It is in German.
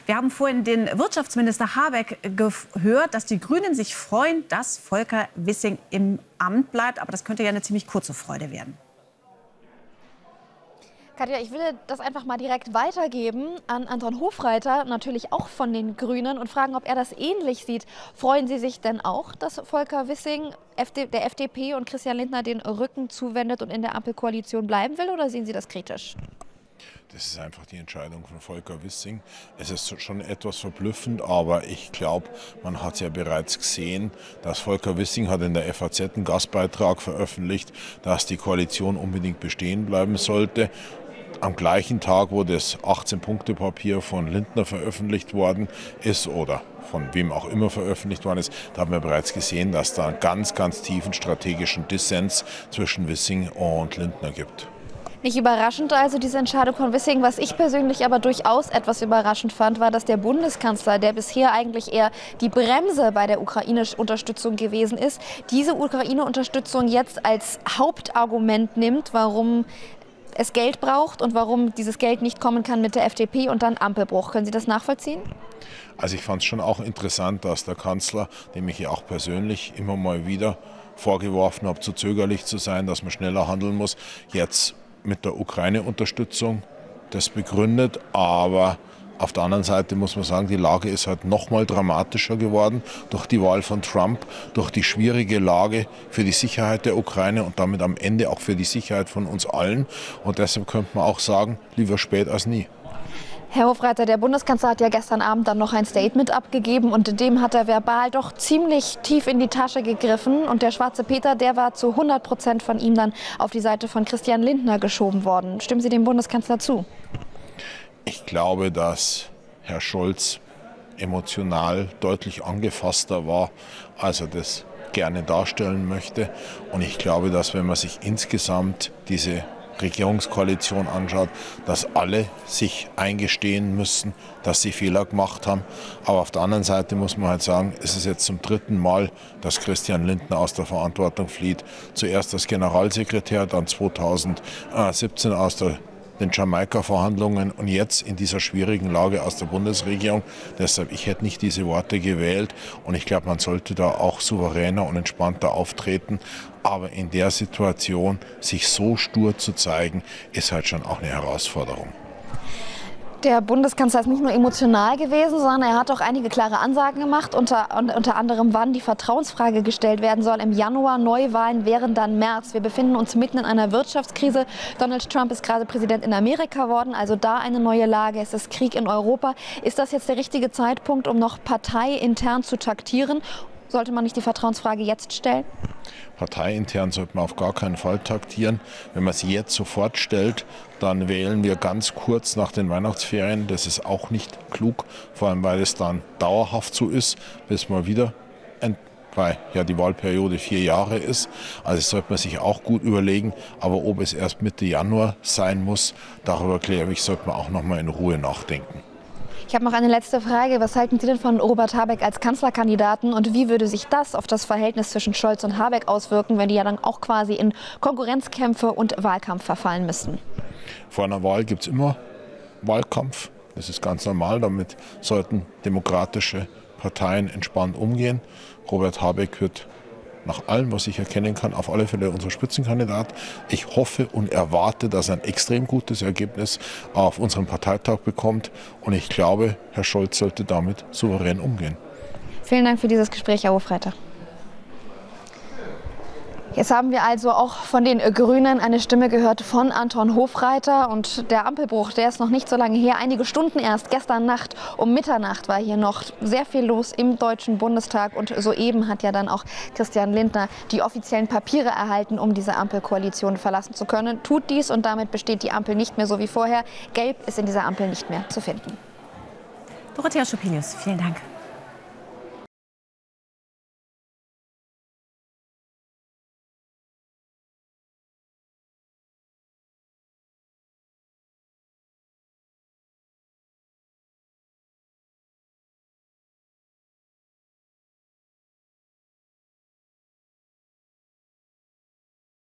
Wir haben vorhin den Wirtschaftsminister Habeck gehört, dass die Grünen sich freuen, dass Volker Wissing im Amt bleibt. Aber das könnte ja eine ziemlich kurze Freude werden. Katja, ich will das einfach mal direkt weitergeben an Anton Hofreiter, natürlich auch von den Grünen, und fragen, ob er das ähnlich sieht. Freuen Sie sich denn auch, dass Volker Wissing der FDP und Christian Lindner den Rücken zuwendet und in der Ampelkoalition bleiben will, oder sehen Sie das kritisch? Das ist einfach die Entscheidung von Volker Wissing. Es ist schon etwas verblüffend, aber ich glaube, man hat es ja bereits gesehen, dass Volker Wissing hat in der FAZ einen Gastbeitrag veröffentlicht, dass die Koalition unbedingt bestehen bleiben sollte. Am gleichen Tag, wo das 18-Punkte-Papier von Lindner veröffentlicht worden ist oder von wem auch immer veröffentlicht worden ist, da haben wir bereits gesehen, dass da einen ganz, ganz tiefen strategischen Dissens zwischen Wissing und Lindner gibt. Nicht überraschend also diese Entscheidung von Wissing. Was ich persönlich aber durchaus etwas überraschend fand, war, dass der Bundeskanzler, der bisher eigentlich eher die Bremse bei der Ukraine-Unterstützung gewesen ist, diese Ukraine-Unterstützung jetzt als Hauptargument nimmt, warum es Geld braucht und warum dieses Geld nicht kommen kann mit der FDP und dann Ampelbruch. Können Sie das nachvollziehen? Also ich fand es schon auch interessant, dass der Kanzler, dem ich ja auch persönlich immer mal wieder vorgeworfen habe, zu zögerlich zu sein, dass man schneller handeln muss, jetzt mit der Ukraine-Unterstützung das begründet. Aber auf der anderen Seite muss man sagen, die Lage ist halt noch mal dramatischer geworden durch die Wahl von Trump, durch die schwierige Lage für die Sicherheit der Ukraine und damit am Ende auch für die Sicherheit von uns allen. Und deshalb könnte man auch sagen, lieber spät als nie. Herr Hofreiter, der Bundeskanzler hat ja gestern Abend dann noch ein Statement abgegeben und in dem hat er verbal doch ziemlich tief in die Tasche gegriffen. Und der schwarze Peter, der war zu 100% von ihm dann auf die Seite von Christian Lindner geschoben worden. Stimmen Sie dem Bundeskanzler zu? Ich glaube, dass Herr Scholz emotional deutlich angefasster war, als er das gerne darstellen möchte. Und ich glaube, dass wenn man sich insgesamt diese Regierungskoalition anschaut, dass alle sich eingestehen müssen, dass sie Fehler gemacht haben. Aber auf der anderen Seite muss man halt sagen, es ist jetzt zum 3. Mal, dass Christian Lindner aus der Verantwortung flieht. Zuerst als Generalsekretär, dann 2017 aus den Jamaika-Verhandlungen und jetzt in dieser schwierigen Lage aus der Bundesregierung. Deshalb, ich hätte nicht diese Worte gewählt und ich glaube, man sollte da auch souveräner und entspannter auftreten. Aber in der Situation, sich so stur zu zeigen, ist halt schon auch eine Herausforderung. Der Bundeskanzler ist nicht nur emotional gewesen, sondern er hat auch einige klare Ansagen gemacht, unter anderem, wann die Vertrauensfrage gestellt werden soll. Im Januar, Neuwahlen wären dann März. Wir befinden uns mitten in einer Wirtschaftskrise. Donald Trump ist gerade Präsident in Amerika geworden, also da eine neue Lage. Es ist Krieg in Europa. Ist das jetzt der richtige Zeitpunkt, um noch parteiintern zu taktieren? Sollte man nicht die Vertrauensfrage jetzt stellen? Parteiintern sollte man auf gar keinen Fall taktieren. Wenn man sie jetzt sofort stellt, dann wählen wir ganz kurz nach den Weihnachtsferien. Das ist auch nicht klug, vor allem weil es dann dauerhaft so ist, bis mal wieder, weil ja die Wahlperiode 4 Jahre ist. Also das sollte man sich auch gut überlegen. Aber ob es erst Mitte Januar sein muss, darüber glaube ich, sollte man auch noch mal in Ruhe nachdenken. Ich habe noch eine letzte Frage. Was halten Sie denn von Robert Habeck als Kanzlerkandidaten und wie würde sich das auf das Verhältnis zwischen Scholz und Habeck auswirken, wenn die ja dann auch quasi in Konkurrenzkämpfe und Wahlkampf verfallen müssten? Vor einer Wahl gibt es immer Wahlkampf. Das ist ganz normal. Damit sollten demokratische Parteien entspannt umgehen. Robert Habeck wird nach allem, was ich erkennen kann, auf alle Fälle unser Spitzenkandidat. Ich hoffe und erwarte, dass er ein extrem gutes Ergebnis auf unserem Parteitag bekommt. Und ich glaube, Herr Scholz sollte damit souverän umgehen. Vielen Dank für dieses Gespräch, Herr Hofreiter. Jetzt haben wir also auch von den Grünen eine Stimme gehört von Anton Hofreiter. Und der Ampelbruch, der ist noch nicht so lange her. Einige Stunden erst, gestern Nacht um Mitternacht war hier noch sehr viel los im Deutschen Bundestag. Und soeben hat ja dann auch Christian Lindner die offiziellen Papiere erhalten, um diese Ampelkoalition verlassen zu können. Tut dies und damit besteht die Ampel nicht mehr so wie vorher. Gelb ist in dieser Ampel nicht mehr zu finden. Dorothea Schupinius, vielen Dank.